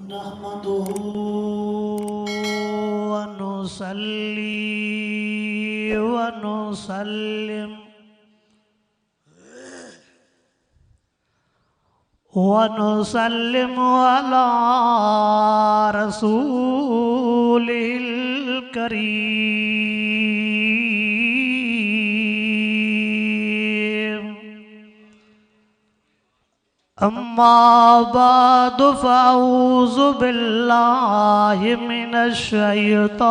नहमदुहु व नुसल्ली व नुसल्लिम अला रसूलिल करीम। अम्मा बादु फ़अऊज़ु बिल्लाहि मिनश शैतानिर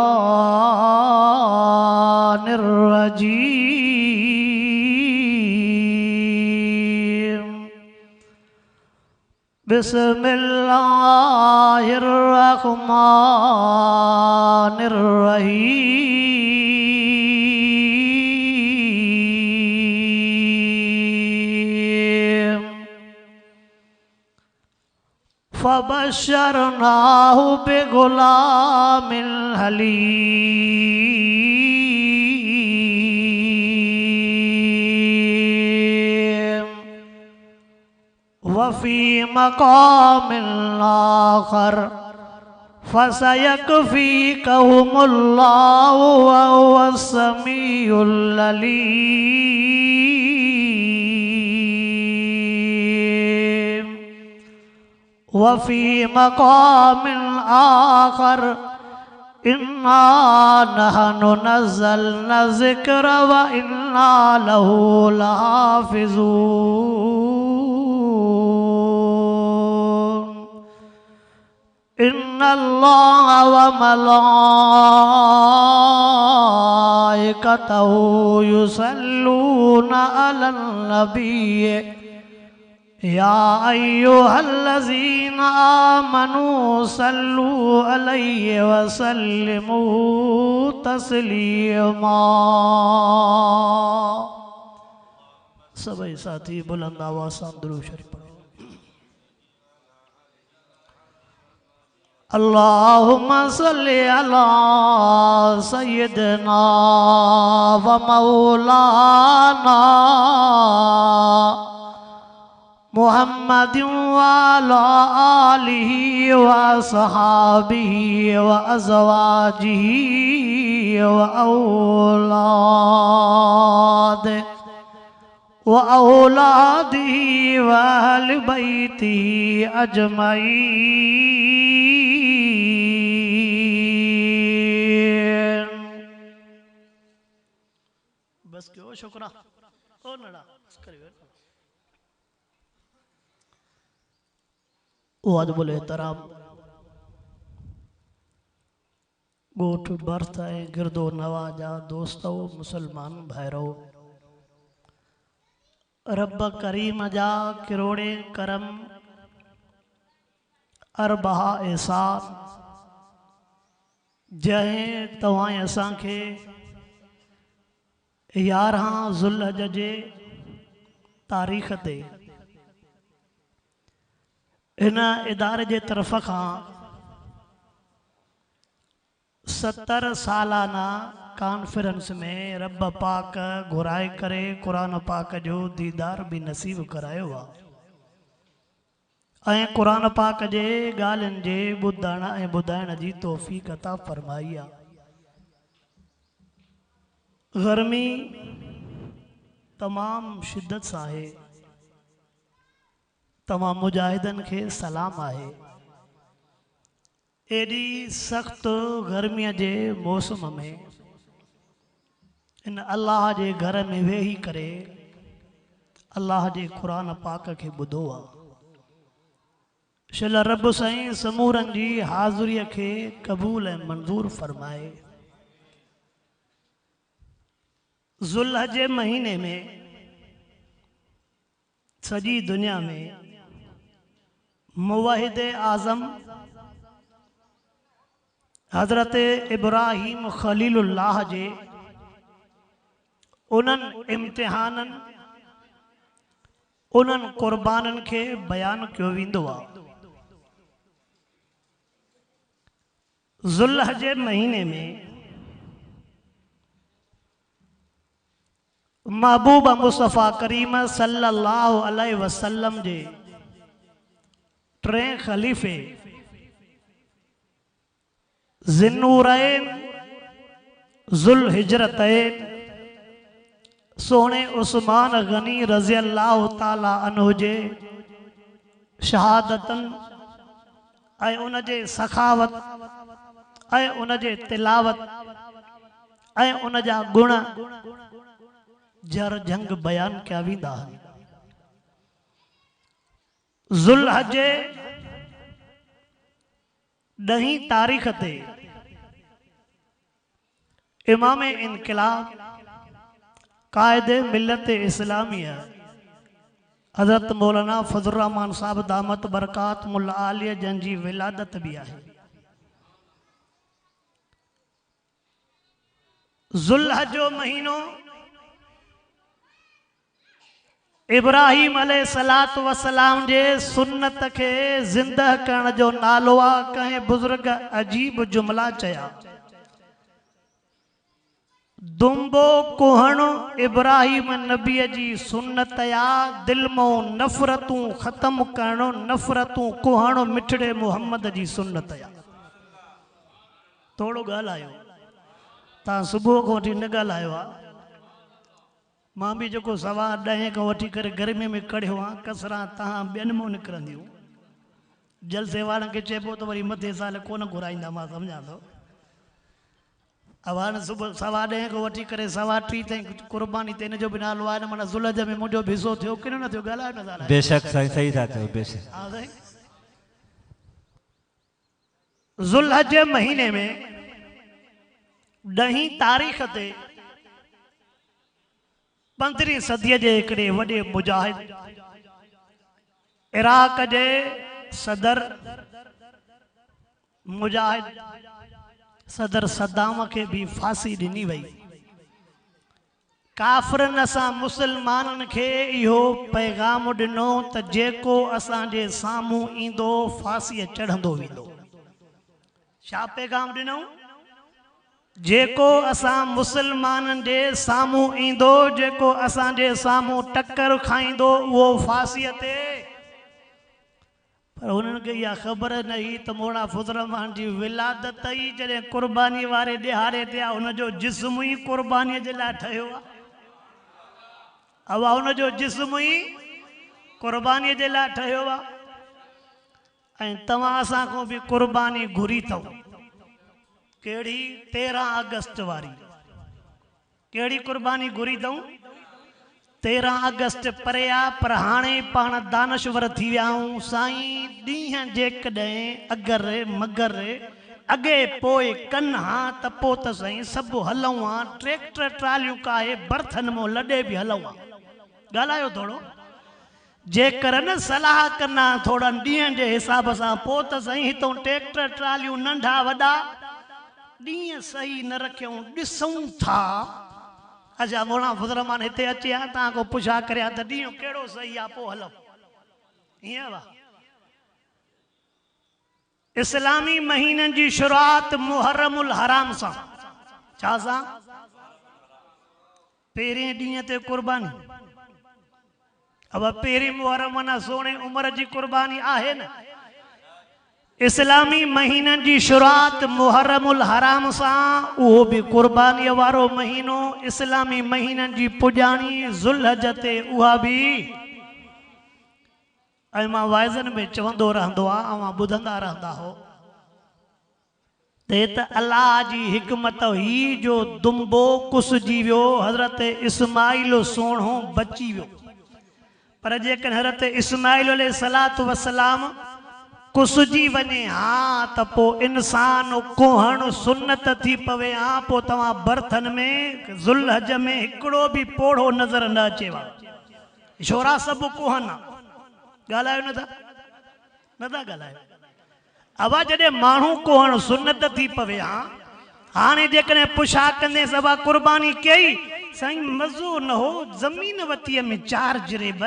रजीम। बिस्मिल्लाहिर रहमानिर रहीम। फ़बश्शरनाहु बिग़ुलामिन हलीम। वफ़ी मक़ामिल आख़र फ़सयकफ़ीकहुमुल्लाहु व हुवस समीउल अलीम। वफ़ी मक़ामिल आख़र इन्ना नहनु नज़्ज़लना ज़िक्र व इन्ना लहू लहाफ़िज़ून। इन्नल्लाह व मलाइकतहु युसल्लूना अलन नबिय्य या अय्युहल्लज़ीना आमनू सल्लू अलैहि व सल्लिमू तस्लीमा। सभी साथी बुलंद आवाज़ से दुरूद शरीफ पढ़ो। अल्लाहुम्मा सल्लि अला सय्यिदना व मौलाना मुहम्मदिन व अला आलिहि व अस्हाबिहि व अज़वाजिहि व औलादिहि व अहलि बैतिहि अजमईन। बस क्यों शुक्रा ओ नड़ा करियो वाजिबुल एहतराम गोठ बर्थ है गिरदो नवाजा दोस्तों मुसलमान भाईरो रब करीम जा किरोड़े करम अरबहा एहसान जंहिं तव्हां असांखे 11 ज़ुल्हज जे तारीख़ ते इन इदारे जे तरफ़ खां 70 सालाना कॉन्फ्रेंस में रब पाक घुराए करे कुरान पाक जो दीदार भी नसीब करायो आहे ऐं कुरान पाक जे ॻाल्हियुनि जे ॿुधण ऐं ॿुधाइण जी तौफ़ीक़ अता फरमाई आहे। गर्मी तमाम शिद्दत सां आहे। तमाम मुजाहिदन के सलाम आहे। एडी सख्त गर्मी जे मौसम में इन अल्लाह जे घर में वेही करे अल्लाह जे कुरान पाक के ॿुधो आहे। शिल रब साईं समूरन जी हाज़ुरी के क़बूल ऐं मंजूर फरमाए। ज़ुल्हज महीने में सजी दुनिया में मुवाहिद आज़म हज़रत इब्राहीम खलीलुल्लाह जे उन्हनि इम्तिहाननि उन्हनि क़ुर्बाननि के बयान कियो वेंदो आहे। ज़ुल्हज महीने में महबूब मुस्तफ़ा करीम सल्लल्लाहु अलैहि वसल्लम जे 3 खलीफ़े ज़िन्नूरैन ज़ुल हिजरतैन सोने उस्मान गनी रज़ी अल्लाह ताला अन्हु जे शहादतन ऐं उन जे सखावत ऐं उन जे तिलावत ऐं उन जा गुण जर जंग बयान कया वेंदा आहिनि। ज़ुल्हज 10 तारीख़ ते इमाम इनकलाब कायदे मिल्लत इस्लामिया हज़रत मौलाना फज़लुर रहमान साहब दामत बरकात मुल्ला आलिया जंजी विलादत भी है। ज़ुल्हज जो महीनो इब्राहिम अलैहिस्सलातु वस्सलाम जे सुन्नत के जिंदह करण जो नालो आ। कहीं बुजुर्ग अजीब जुमला चया। दुम्बो कोहणो इब्राहिम नबी जी सुन्नत या दिल मो नफ़रतूं ख़त्म करणो नफ़रतूं कोहणो मिठड़े मोहम्मद जी सुन्नत या। थोड़ो ॻाल्हायो ता सुबह को वठी न ॻाल्हायो आ। मां भी जो 10:15 खां वठी करे गर्मी में कढ़ियो आ कसरा तहां ॿियनि मां निकिरंदियूं। जलसे वारनि खे चइबो तो वरी मथे साल कोन घुराईंदा। मां सम्झां थो अवान सुबह 10:15 खां वठी करे 3:15 ताईं कुर्बानी ते इन जो बि नालो आहे न। माना ज़ुल्हज में मुंहिंजो भी हिसो थियो कि न थियो? ॻाल्हायो न ॻाल्हायो? बेशक साईं सही था चओ बेशक। हा साईं। ज़ुल्हज महीने में 10 तारीख़ ते 15वीं सदीअ जे हिकिड़े वॾे मुजाहिद इराक जे सदर मुजाहिद सदर सद्दाम के भी फांसी ॾिनी वई। काफ़िरनि असां मुसलमाननि खे इहो पैगाम ॾिनो त जेको असांजे साम्हूं ईंदो फांसीअ चढ़ंदो वेंदो। छा पैगाम ॾिनऊं? जेको असां मुसलमाननि जे साम्हूं ईंदो जेको असांजे साम्हूं टक्कर खाईंदो उहो फांसीअ ते। पर उन्हनि खे इहा ख़बर न हुई त मौलाना फज़लुर रहमान जी विलादत ई जॾहिं कुर्बानी वारे ॾिहाड़े ते आहे हुनजो जिस्म ई कुर्बानीअ जे लाइ ठहियो आहे। अवा हुनजो जिस्म ई कुर्बानीअ जे लाइ ठहियो आहे। ऐं तव्हां असां खां बि कुर्बानी घुरी अथव। कहिड़ी? 13 अगस्त वारी। कहिड़ी कुर्बानी घुरी अथऊं? 13 अगस्त परे आ पर हाणे पाण दानश्वर थी विया आहियूं। साईं ॾींहं जेकॾहिं अगर मगर अॻे पोइ कनि हा त पोइ त साईं सभु हलूं हा। ट्रैक्टर ट्रालियूं काहे बर्थन मां लॾे बि हलूं हा। ॻाल्हायो थोरो। जेकर न सलाह कना थोड़नि ॾींहंनि जे हिसाब सां पोइ त साईं हितां ट्रैक्टर ट्रालियूं नंढा वॾा ॾींहं सही न रखियूं ॾिसूं था। अच्छा मौलाना फज़लुर रहमान हिते अचे हा तव्हां को पुछा करे त ॾींहुं कहिड़ो सही आहे पोइ हलूं। ईअं वाह। इस्लामी महीननि जी शुरूआत मुहर्रमुल हराम सां। छा सां? पहिरें ॾींहं ते कुर्बानी। अब पहिरीं मुहर्रम माना सोणे उमर जी कुर्बानी आहे न। इस्लामी महीननि जी शुरूआत मुहर्रमुल हराम सां। उहो बि कुर्बानीअ वारो महीनो। इस्लामी महीननि जी पुॼाणी ज़ुल्हज ते उहा बि। ऐं मां वाइज़नि में चवंदो रहंदो आहे ऐं ॿुधंदा रहंदा हो त अल्लाह जी हिकमत ही जो दुम्बो कुसिजी वियो हज़रत इस्माइल सोणो बची वियो। पर जेकॾहिं हज़रत इस्माइल अलैहिस्सलातु वस्सलाम कुसिजी वञे हा त पोइ इंसान कोहण सुन्नत थी पवे हा। पोइ तव्हां बर्थन में ज़ुल्हज में हिकिड़ो बि पोढ़ो नज़र न अचेव। छोरा सभु कोहन। ॻाल्हायो नथा? नथा ॻाल्हायो? अवा जॾहिं माण्हू कोहण सुन्नत थी पवे हा। हाणे जेकॾहिं पुछा कंदे सभा कुर्बानी कई साईं मज़ो न हो ज़मीन वतीअ में 4 जरेब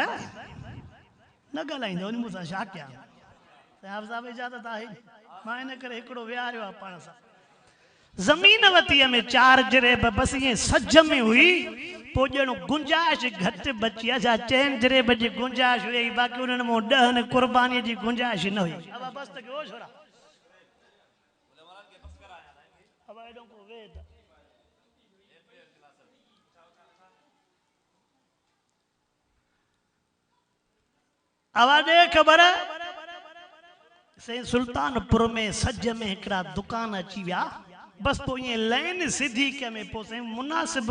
न ॻाल्हाईंदो वञी मूंसां छा कयां? साहिब साहब इजाज़त आहे? मां इन करे हिकिड़ो विहारियो आहे पाण सां। ज़मीन वतीअ में 4 जरेब बस ईअं सज में हुई। पोइ ॼण गुंजाइश घटि बची आहे। छा 4 जरेब जी गुंजाइश हुई बाक़ी उन्हनि मां 10 कुर्बानीअ जी गुंजाइश न हुई। बस त कयो छोरा। अब एडो को वेद आवाज़ खबर से सुल्तानपुर में सज में एकड़ा दुकान अची विया बस तो ये लाइन सीधी के में पोसे मुनासिब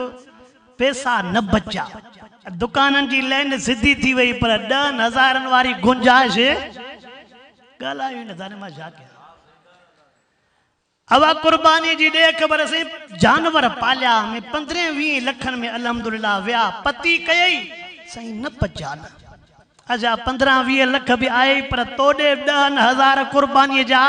पैसा न बचा दुकानन जी लाइन सीधी थी वही पर 10,000 वाली गुंजाइश गालायो न जाने मा जा के अवा कुर्बानी जी दे खबर से जानवर पालिया में 15-20 लखन में अल्हम्दुलिल्लाह व्या पति कई सही न बचा न अच्छा 15-20 लख भी आए पर तोड़े 10,000 कुर्बानी जा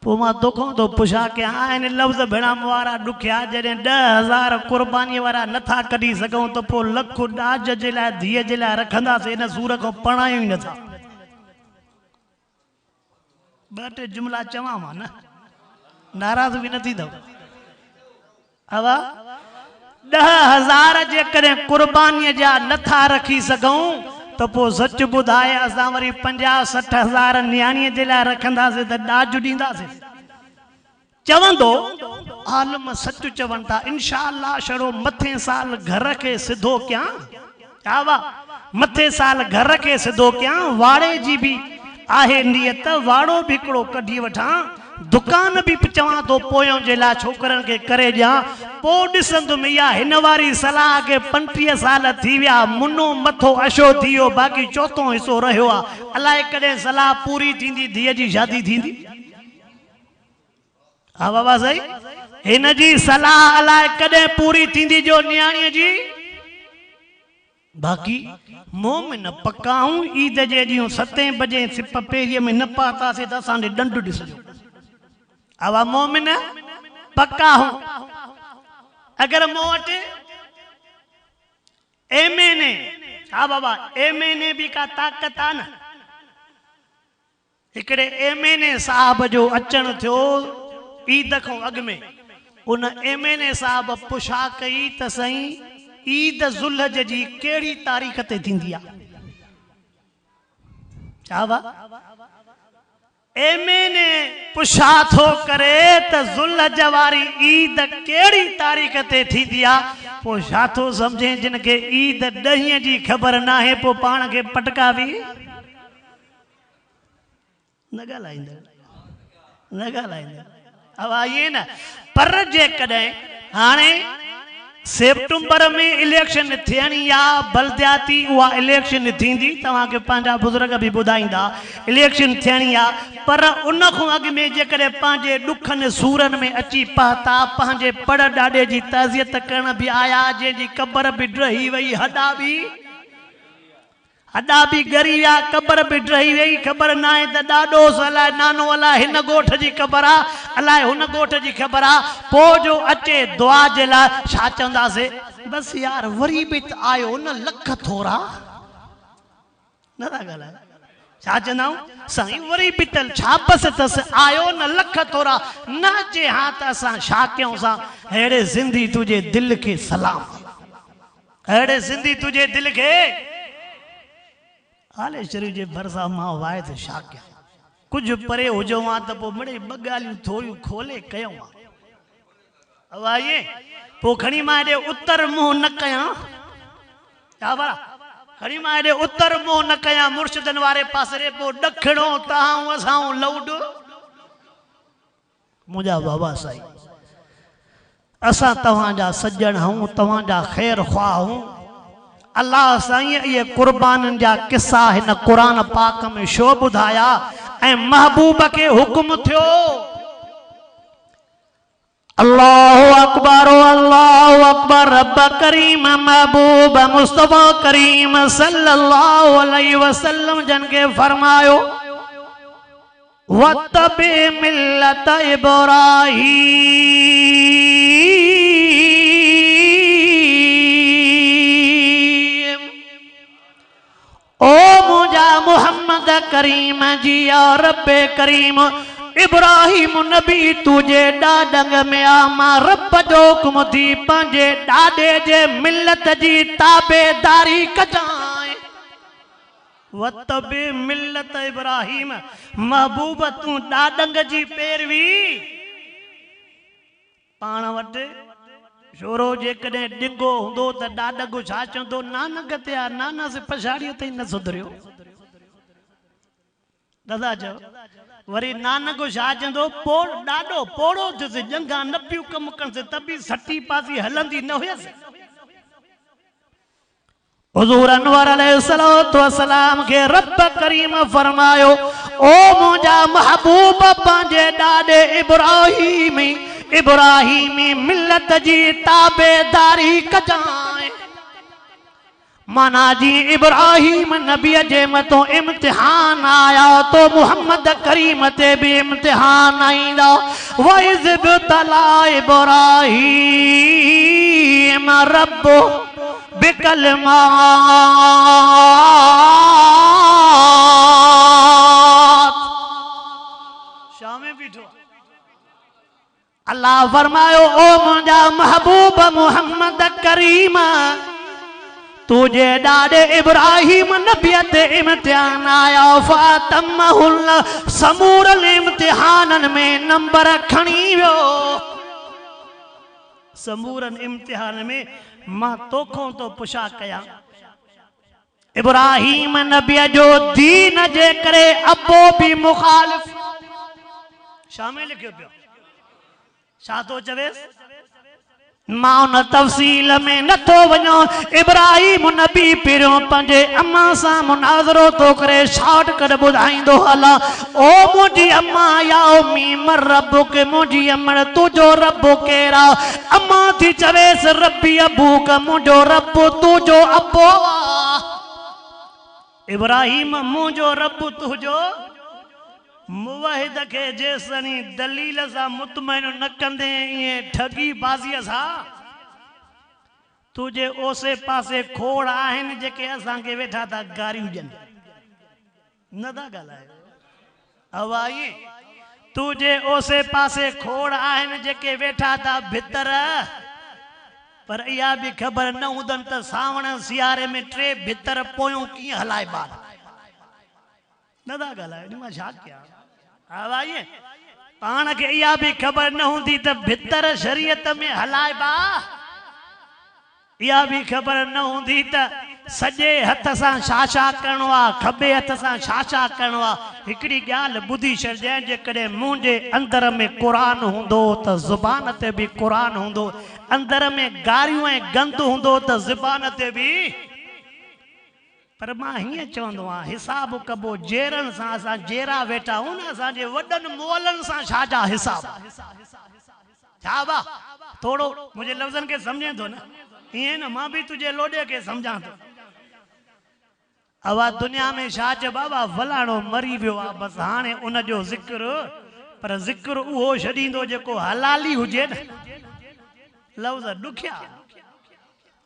पो मां तोखो तो पुछा के आइन लफ्ज़ भेड़ा वारा दुखिया जॾहिं 10,000 कुर्बानी वारा नथा कढी सघूं तो पो लख डाज जे लाइ धीअ जे लाइ रखंदासीं इन सूर खां पढ़ायूं ई नथा ॿ टे जुमला चवां मां न नाराज़ बि न थींदव अवा 10,000 जेकॾहिं कुर्बानीअ जा नथा रखी सघूं तो पो सच बुधाए असां वरी 50-60,000 न्याणीअ जे लाइ रखंदासीं त ॾाज ॾींदासीं चवंदो आलम सच चवनि था इंशाअल्लाह छड़ो मथे साल घर के सिधो कयां आवा मथे साल घर के सिधो कयां वाड़े जी भी आहे नियत वाड़ो भी हिकिड़ो कढी वठां दुकान भी चवां तो पोयों जे लाइ छोकरनि खे करे ॾियां पो ॾिसंदुमि इहा हिन वारी सलाह के 35 साल थी विया मुनो मथो अशो थी वियो बाक़ी चौथों हिस्सो रहियो आहे अलाए कॾहिं सलाह पूरी थींदी धीअ जी शादी थींदी हा बाबा साईं हिन जी सलाह अलाए कॾहिं पूरी थींदी जो न्याणीअ जी बाक़ी मोमिन पकाऊं ईद जे ॾींहुं 7 बजे सिप पेरीअ में न पातासीं त असांजे ॾंड ॾिसजो आवा मोमिन पक्का हूं अगर मूं वटि एमएनए हा बाबा एमएनए भी का ताकत आ न हिकिड़े एमएनए साहब जो अचण थियो ईद खां अॻु में उन एमएनए साहब पुछा कई त सही ईद ज़ुल्हज जी कहिड़ी तारीख़ ते थींदी आहे छा एमएनए पुछा थो करे त ज़ुल्हज वारी ईद कहिड़ी तारीख़ ते थींदी आहे पोइ छा थो सम्झे जिन खे ईद 10 जी ख़बर न आहे पोइ पाण खे पटकावी न ॻाल्हाईंदा अवा ईअं न पर जेकॾहिं हाणे सेप्टेम्बर में इलेक्शन थियणी आहे बलदियाती उहा इलेक्शन थींदी तव्हांखे पंहिंजा बुज़ुर्ग बि ॿुधाईंदा इलेक्शन थियणी आहे पर उन खां अॻु में जेकॾहिं पंहिंजे ॾुखनि सूरनि में अची पहुता पंहिंजे पड़ ॾाॾे जी तज़ियत करण बि आया जंहिंजी क़बर बि ड्रही वई हॾा बि ॻरी विया क़बर बि ड्रही वई ख़बर न आहे त ॾाॾो अलाए नानो अलाए हिन ॻोठ जी ख़बर आहे अलाए हुन ॻोठ जी ख़बर आहे पोइ जो अचे दुआ जे लाइ छा चवंदासीं बसि यार वरी बि त आयो न लख थोरा न था ॻाल्हायो छा चवंदा आहियूं साईं वरी बि त छा बसि अथसि आयो न लख थोरा न अचे हा त असां छा कयूं सां अहिड़े ज़िंदगी तुंहिंजे दिलि खे सलाम अहिड़े ज़िंदगी तुंहिंजे दिलि खे हाले शरीर जे भरसा मां वाहे त छा कयां कुझु परे हुजो आहे त पोइ मिड़े 2 ॻाल्हियूं थोरियूं खोले कयूं अवा ईअं पोइ खणी मां हेॾे उत्तर मुंहुं न कयां छा भला खणी मां हेॾे उत्तर मुंहुं न कयां मुर्शिदनि वारे पासे पोइ ॾखिणो तव्हां असां लौड मुंहिंजा बाबा साईं असां तव्हांजा सॼण आहियूं तव्हांजा ख़ैर ख़्वाह आहियूं अल्लाह साईं ये कुर्बानन जा किस्सा हिन कुरान पाक में शो बुधाया ऐं महबूब के हुक्म थियो अल्लाहु अकबर रब करीम महबूब मुस्तफा करीम सल्लल्लाहु अलैहि वसल्लम जन के फरमायो वतबे मिल्लत इब्राहीम ओ मुझा मोहम्मद करीम जी और रब्बे करीम इब्राहिम नबी तुझे ॾाॾंग में आ मां रब जो हुक्म थी पंहिंजे ॾाॾे जे मिलत जी ताबेदारी कजाए वतबे मिलत इब्राहिम महबूब तू ॾाॾंग जी पैरवी पाण वटि छोरो जेकॾहिं डिघो हूंदो त ॾाॾगो छा चवंदो नानक ते आ नाना से पछाड़ीअ ताईं न सुधरियो दादा चओ वरी नानक छा चवंदो ॾाढो पोड़ो थियुसि जंगा न पियूं कमु कनि त बि सटी पासी हलंदी न हुयसि हुज़ूर अनवर अलैहिस्सलातु वस्सलाम के रब करीम फरमायो ओ मुंहिंजा महबूब पंहिंजे ॾाॾे इब्राहीमी मिलत जी ताबेदारी कजाए माना जी इब्राहीम नबी जे मथों इम्तिहान आया तो मुहम्मद करीम ते भी इम्तिहान आईंदा वइज़ बितला इब्राहीम रब्बु बिकलमात शामे बीठो अल्लाह फरमायो ओ मुंहिंजा महबूब मुहम्मद करीम तुझे ॾाॾे इब्राहीम नबी ते इम्तिहान आया फातमहुल समूरल इम्तिहानन में नंबर खणी वियो समूरन इम्तिहान में मां तोखों तो पुछा कया इब्राहीम नबी जो दीन जे करे अबो भी मुखालिफ शामिल लिखियो पियो छा तो चवेस मां उन तफसील में नथो वञो इब्राहीम नबी पहिरियों पंहिंजे अम्मा सां मुनाज़रो तो करे शॉर्टकट ॿुधाईंदो हला ओ मुंहिंजी अम्मा या उम्मी मर रब्बु के मुंहिंजी अमड़ तुंहिंजो रब केरा अम्मा थी चवेस रब्बी अबू का मुंहिंजो रब तुंहिंजो अबो इब्राहीम मुंहिंजो रब तुंहिंजो मुवाहिद के जेसनी दलील सा मुतमइन न कंदे ये ठगी बाज़ीअ सा तुझे ओसे पासे खोड़ आहिनि जेके असांखे वेठा था गारियूं ॾियनि न था ॻाल्हायो अवाई तुझे ओसे पासे खोड़ आहिनि जेके वेठा था भितर पर इहा भी ख़बर न हूंदनि त सावण सियारे में 3 भितर पोयों कीअं हलाइबा न था ॻाल्हायो मां छा कयां आवाज़ पाण के इहा भी खबर न होंदी त भितर शरीयत में हलाइबा इहा भी खबर न होंदी त सजे हथ सां छा करणो आ खबे हथ सां छा करणो आ हिकड़ी ॻाल्हि ॿुधी छॾजांइ जेकॾहिं मुंहिंजे अंदर में क़ुरान हूंदो त ज़ुबान ते भी क़ुरान हूंदो अंदर में गारियूं ऐं गंद हूंदो त ज़ुबान ते भी पर मां हीअं चवंदो आहियां हिसाब कबो जेरन सां असां जेरा वेठा हूं न असांजे वॾनि मोलनि सां छा जा हिसाब छा बा थोड़ो मुंहिंजे लफ़्ज़नि खे सम्झे थो न ईअं न मां भी तुझे लोॾे खे सम्झां थो अवा दुनिया में छा चए बाबा फलाणो मरी वियो आहे बसि हाणे उन जो ज़िक्र पर ज़िक्र उहो छॾींदो जेको हलाली हुजे न लफ़्ज़ ॾुखिया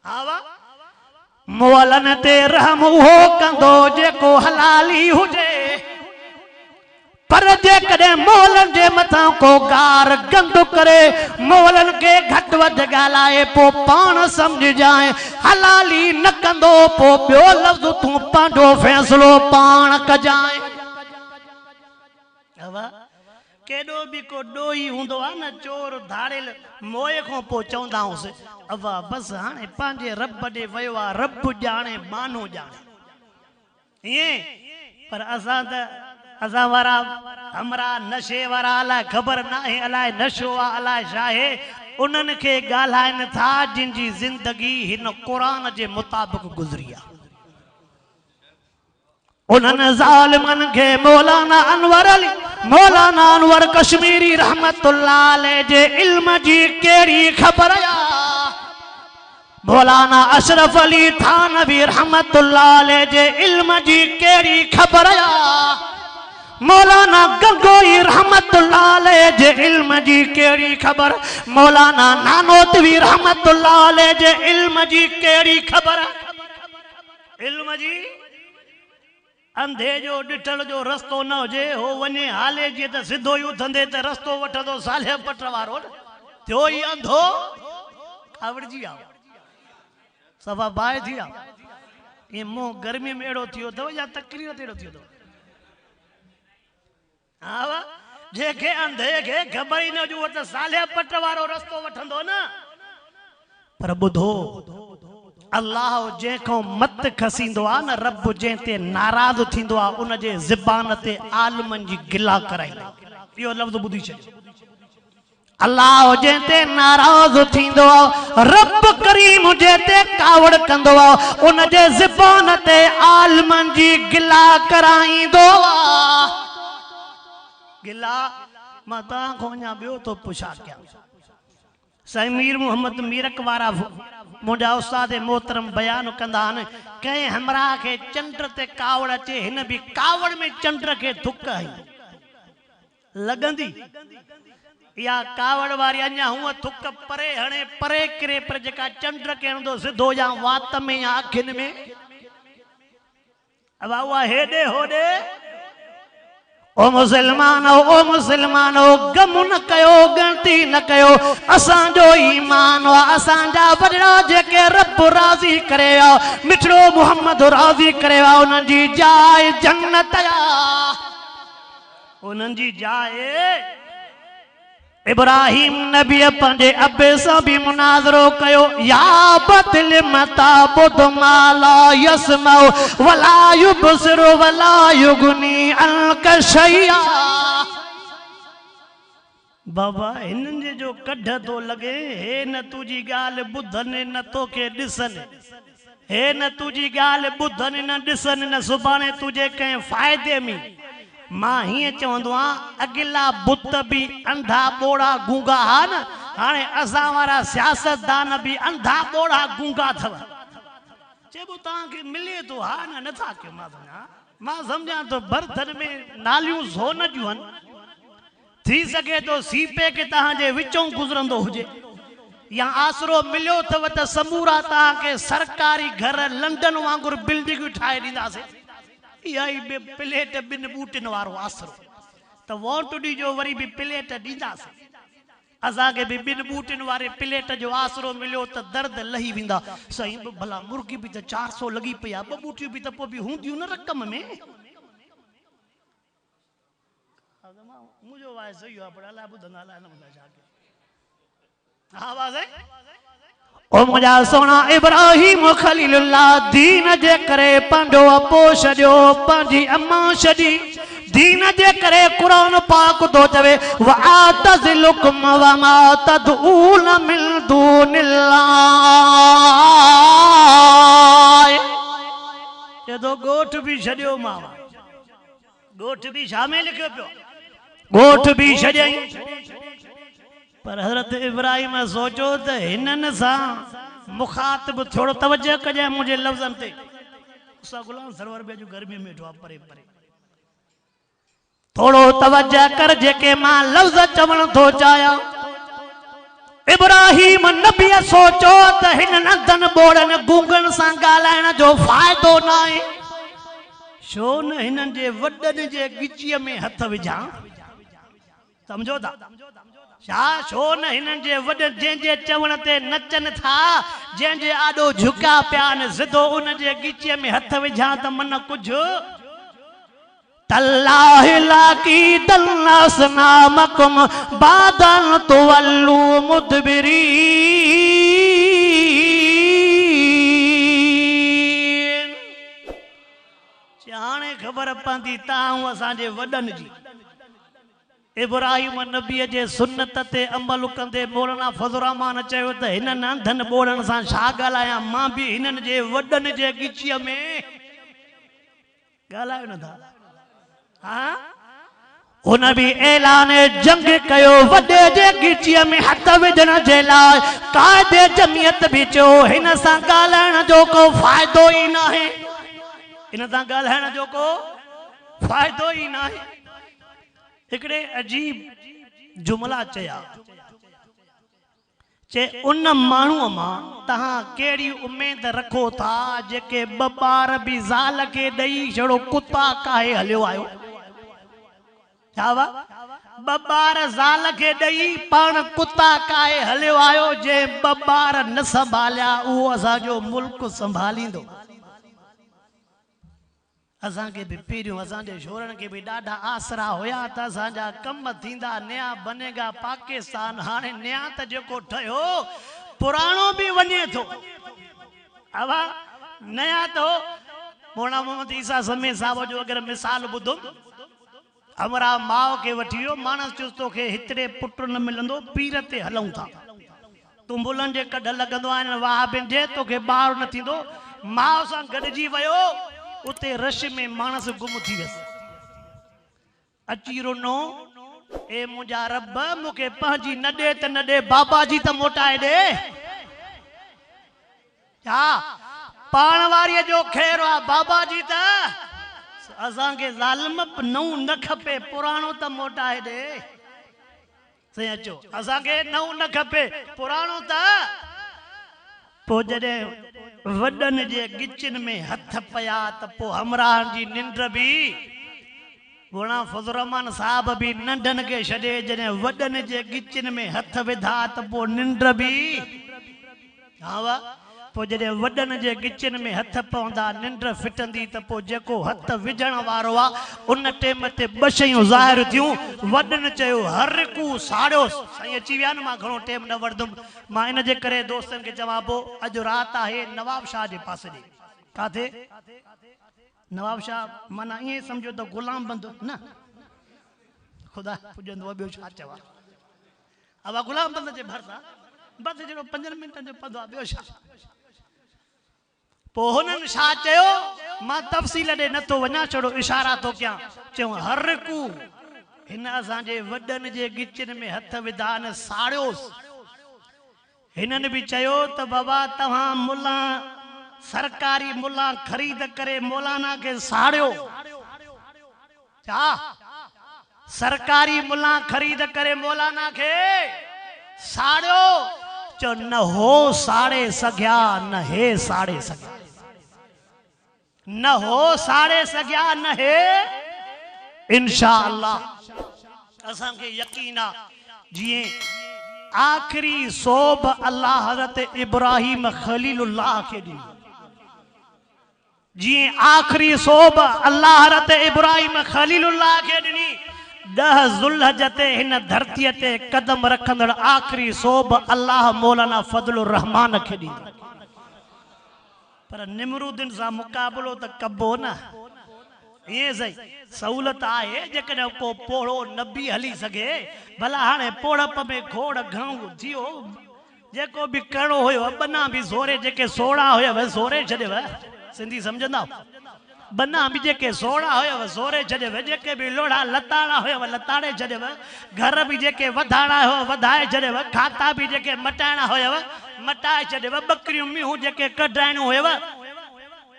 हा वा मोलन ते रहम उहो कंदो जेको हलाली हुजे पर जेकॾहिं मोलन जे मथां को गार गंद करे मोलन के घटि वधि ॻाल्हाए पोइ पाण सम्झजाए हलाली न कंदो पोइ ॿियो लफ़्ज़ तूं पंहिंजो फ़ैसिलो पाण कजाए केॾो भी को ॾोही हूंदो आहे न चोर धाड़ेल मोए खां पोइ चवंदा हुआसीं अवा बसि हाणे पंहिंजे रब ॾे वियो आहे रब ॼाणे मानो ॼाणे ईअं पर असां वारा हमरा नशे वारा अलाए ख़बर न आहे अलाए नशो आहे अलाए छा आहे उन्हनि खे ॻाल्हाइनि था जिन जी ज़िंदगी हिन क़ुरान जे मुताबिक़ गुज़री आहे उन्हनि ज़ालिमनि खे मौलाना अनवर कश्मीरी रहमतुल्लाह अलैह जे इल्म जी कहिड़ी ख़बर आहे मौलाना अशरफ अली थानवी रहमतुल्लाह अलैह जे इल्म जी कहिड़ी ख़बर आहे मौलाना गंगोई रहमतुल्लाह अलैह जे इल्म जी कहिड़ी ख़बर मौलाना नानोतवी रहमतुल्लाह अलैह जे इल्म जी कहिड़ी ख़बर इल्म जी अंधे जो ॾिठल जो रस्तो न हुजे हो वञे हाले जीअं त सिधो ई उथंदे त रस्तो वठंदो साले पट वारो थियो ई अंधो कावड़जी आ सफ़ा बाहि थी आ ये मुंहुं गर्मी में अहिड़ो थियो अथव या तकरीर ते अहिड़ो थियो अथव हा जेके अंधे के ख़बर ही न हुजे त साले पट वारो रस्तो वठंदो न। पर ॿुधो अल्लाह जेको मत खसींदो आ न रब जे ते नाराज़ थींदो आ उन जे ज़बान ते आलमन जी गिला कराईंदो। इहो लफ़्ज़ ॿुधी छॾियो। अल्लाह जे ते नाराज़ थींदो आ रब करीम जे ते कावड़ कंदो आ उन जे ज़बान ते आलमन जी गिला कराईंदो आ। गिला मां तव्हां खां अञा ॿियो थो पुछा कयां। साईं मीर मोहम्मद मीरक वारा मुंहिंजा उस्ताद मोहतरम बयान कंदा आहिनि कंहिं हमरा खे चंड ते कावड़ अचे हिन बि कावड़ में चंड खे थुक हई लॻंदी या कावड़ वारी अञा हूअं थुक परे हणे परे किरे पर जेका चंड खे हणंदो सिधो या वात में या अखियुनि में अब उहा हेॾे होॾे। ओ मुसलमानो गम न कयो गणती न कयो असांजो ईमान आ असांजा वॾड़ा जेके रब राज़ी करे आ मिठड़ो मोहम्मद राज़ी करे आ उन्हनि जी जाइ जन्नत आ। उन्हनि जी जाइ इब्राहिम नबी पंहिंजे अबे सां बि मुनाज़रो कयो या बदल मता बुद माला यसमो वला युबसिरु वला युगनी अलक शैया। बाबा हिननि जे जो कढ थो लॻे हे न तुंहिंजी ॻाल्हि ॿुधनि न तोखे ॾिसनि हे न तुंहिंजी ॻाल्हि ॿुधनि न ॾिसनि न सुभाणे तुंहिंजे कंहिं फ़ाइदे में। मां हीअं चवंदो आहियां अॻिला बुत बि अंधा ॿोड़ा गूंगा हा न हाणे असां वारा सियासतदान बि अंधा ॿोड़ा गूंगा अथव। चइबो तव्हांखे मिले थो हा न नथा कयो। मां सम्झां थो बर्तन में नालियूं सोन जूं आहिनि थी सघे थो सीपे खे तव्हांजे विचों गुज़रंदो हुजे या आसरो मिलियो अथव त समूरा तव्हांखे सरकारी घर लंडन वांगुरु बिल्डिंगूं ठाहे ॾींदासीं। इहा ई प्लेट ॿिनि ॿूटिन वारो आसरो त वोट ॾिजो वरी बि प्लेट ॾींदासीं। असांखे बि ॿिनि ॿूटिन वारे प्लेट जो आसरो मिलियो त दर्द लही वेंदा। साईं भला मुर्गी बि त 400 लॻी पई आहे ॿ ॿूटियूं बि त पोइ बि हूंदियूं न रक़म में। मुंहिंजो वाह सही आहे पर अलाए ॿुधंदा अलाए न ॿुधंदा छा कयूं। हा वाह साईं। ओ मुंहिंजा सोना इब्राहिम खलीलुल्लाह दीन जे करे पंहिंजो अपो छॾियो पंहिंजी अम्मा छॾी दीन जे करे क़ुरान पाक थो चवे वआतज़िलुकुम वमा तदऊन मिन दूनिल्लाह। जदो ॻोठ बि छॾियो मां ॻोठ बि छा में लिखियो पियो ॻोठ बि छॾियईं। पर हज़रत इब्राहिम सोचो त हिननि सां मुखातिब थोरो तवजह कजांइ मुंहिंजे लफ़्ज़नि ते। असां गुलाम सरवर बि अॼु गर्मी में वेठो आहे परे परे थोरो तवजह कर जेके मां लफ़्ज़ चवण थो चाहियां। इब्राहिम नबी सोचो त हिननि अंधनि ॿोड़नि गूंगनि सां ॻाल्हाइण जो फ़ाइदो न आहे छो न हिननि जे वॾनि जे गिचीअ में हथ विझां। सम्झो था छा छो न हिननि जे वॾनि जंहिंजे चवण ते नचनि था जंहिंजे आॾो झुका पिया आहिनि सिधो उन जे गिचीअ में हथ विझां त मन कुझु तल्लाह लाकी दल्लास नामकुम बादन तुवल्लू मुदबिरीन। हाणे ख़बर पवंदी तव्हां असांजे वॾनि जी। इब्राहिम नबीअ जे सुन्नत ते अमल कंदे मौलाना फज़लुर रहमान चयो त हिननि अंधनि ॿोड़नि सां छा ॻाल्हायां मां बि हिननि जे वॾनि जे गिचीअ में ॻाल्हायो नथा। हा हुन बि ऐलान जंग कयो वॾे जे गिचीअ में हथ विझण जे लाइ क़ाइदे जमियत बि चयो हिन सां ॻाल्हाइण जो को फ़ाइदो ई न आहे हिन सां ॻाल्हाइण जो को फ़ाइदो ई न आहे। हिकिड़े अजीब जुमला चया चे उन माण्हूअ मां तव्हां कहिड़ी उमेद रखो था जेके ॿ ॿार बि ज़ाल खे ॾेई छड़ो कुता काहे हलियो आयो। छा वा ॿ ॿार ज़ाल खे ॾेई पाण कुता काहे हलियो आयो जे ॿ ॿार न संभालिया उहो असांजो मुल्क संभालींदो। असां के भी पीरियों असां दे शोरन के भी डाढा आसरा होया त असां जा कम थींदा नया बनेगा पाकिस्तान हाने नया त जेको ठयो पुराणो भी वने थो अवा नया तो मोना मोहम्मद ईसा समय साहब जो अगर मिसाल बुधो हमरा माओ के वठियो मानस चुस्तो के हितरे पुत्र न मिलंदो पीर ते हलऊं था तुम्बुलन जे कढ लगंदो आन वाह बिन जे तो के बार न थींदो माओ सा गडजी वयो उते रश में मानस गुम थी वस अची रोनो ए मुजा रब मुके पंहिंजी न दे त न दे बाबा जी त मोटाए दे हा पाण वारी जो खैर आ बाबा जी त असां के ज़ालिम नऊ न खपे पुराणो त मोटाए दे सही अचो असां के नऊ न खपे पुराणो त पो जडे वडन जे गिचन में हथ पया त पो हमराहन जी निंड भी गुणा फजरमान साहब भी नंढन के छडे जने वडन जे गिचन में हथ विधा त पो निंड भी हावा पो जडे वडन जे गिचन में हथ पवंदा निंड फिटंदी त पो जेको हथ विझण वारो आ उन टेम ते ब शयूं ज़ाहिर थियूं वडन चयो हर को साड़ियो सही अची विया न मां घणो टेम न वरदुम मां इन जे करे दोस्तन के चवां पो अज रात आहे नवाब शाह जे पासे जे काथे नवाब शाह माना ये समझो तो गुलाम बंदो न खुदा पुजंदो ॿियो छा चवा अब गुलाम बंद जे भरसा बस जड़ो 5 मिनटन जो पदो ॿियो छा पो हुनन छा चयो मां तफसील दे न तो वना छोड़ो इशारा तो क्या चयो हर को हिन असां जे वडन जे गिचन में हथ विधान साड़ियोस हिनन भी चयो त बाबा तहां मुल्ला सरकारी मुल्ला खरीद करे मौलाना के साड़ियो क्या सरकारी मुल्ला खरीद करे मौलाना के साड़ियो चो न हो साड़े सघिया न हे साड़े सघिया न हो साड़े सघिया न हे इंशाअल्लाह असां के यकीन आ जिए आखिरी सोब अल्लाह हजरत इब्राहिम खलीलुल्लाह के दी जी आखिरी सोब अल्लाह हजरत इब्राहिम खलीलुल्लाह के दी 10 ज़ुल्हज ते हिन धरती ते कदम रखंदड़ आखिरी सोब अल्लाह मौलाना फजलुर रहमान के दी पर निमरूदन सा मुकाबलो त कबो न ये सही सहूलत आहे जेकॾहिं को पोड़ो नबी हली सके भला हाणे पोड़प में घोड़ घणो थियो जेको भी करणो हुयो बना भी ज़ोरे जेके सोड़ा हुयव ज़ोरे छॾियव सिंधी सम्झंदा बना भी जेके सोड़ा हुयव ज़ोरे छॾियव जेके भी लोड़ा लताड़ा हुयव लताड़े छॾियव घर भी जेके वधाड़ा हुयव वधाए छॾियव खाता भी जेके मटाइणा हुयव मटाए छॾियव बकरियूं मीहूं जेके कढाइणियूं हुयव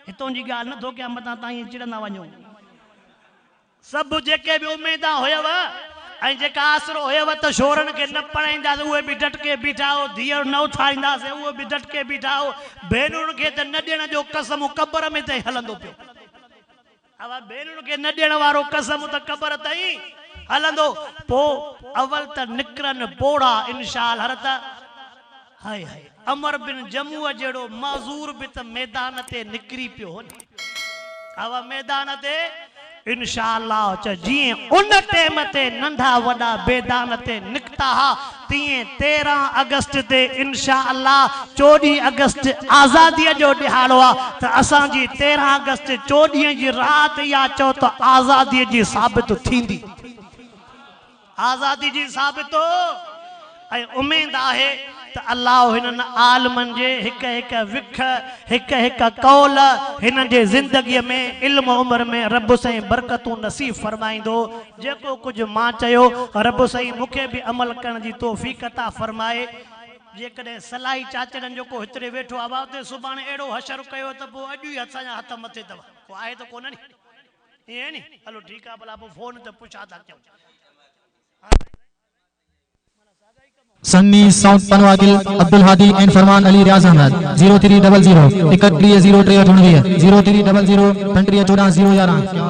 हितों जी ॻाल्हि नथो कयां मथां ताईं चिड़ंदा वञो सब जेके भी उम्मीदा हुयव ऐं जेका आसरो हुयव त शोरन के न पढ़ाईंदासीं उहे भी डटके बीठा हो धीअ न उथारींदासीं उहे भी डटके बीठा हो भेनरुनि खे त न ॾियण जो कसम कबर में ताईं हलंदो पियो अब भेनरुनि खे न ॾियण वारो कसम त कबर ताईं हलंदो पो अवल त निकरन पोड़ा इंशाअल्लाह हरत हाय हाय अमर बिन जमू जड़ो माज़ूर भी त मैदान ते निकरी पियो अब मैदान ते इंशाअल्लाह जी उन टेम ते नंढा वडा बेदान ते निकता हा तीए 13 अगस्त ते इंशाअल्लाह 24 अगस्त आजादी जो दिहाड़ो आ त असां जी 13 अगस्त 24 जी रात या चो तो आजादी जी साबित थींदी आजादी जी साबित ऐं उम्मीद आहे त अल्लाह हिनन आलमन जे हिक हिक विख हिक हिक कौल हिन जे जिंदगी में इल्म उम्र में रब सही बरकतूं नसीब फरमाइंदो जेको कुछ मां चयो रब सही मुखे भी अमल करण जी तौफीक अता फरमाए जेकॾहिं सलाई चाचड़न जो को हितरे वेठो आवा उते सुभाणे एड़ो हशर कयो त पो अॼु ई असांजा हथ मथे अथव को आहे त कोन नी ईअं नी हलो ठीकु आहे भला पोइ फोन ते पुछा था कयूं सन्नी साउंड पनवागिल अब्दुल हादी एंड फरमान अली रियाज अहमद 0300 31 03 0300 33 14 011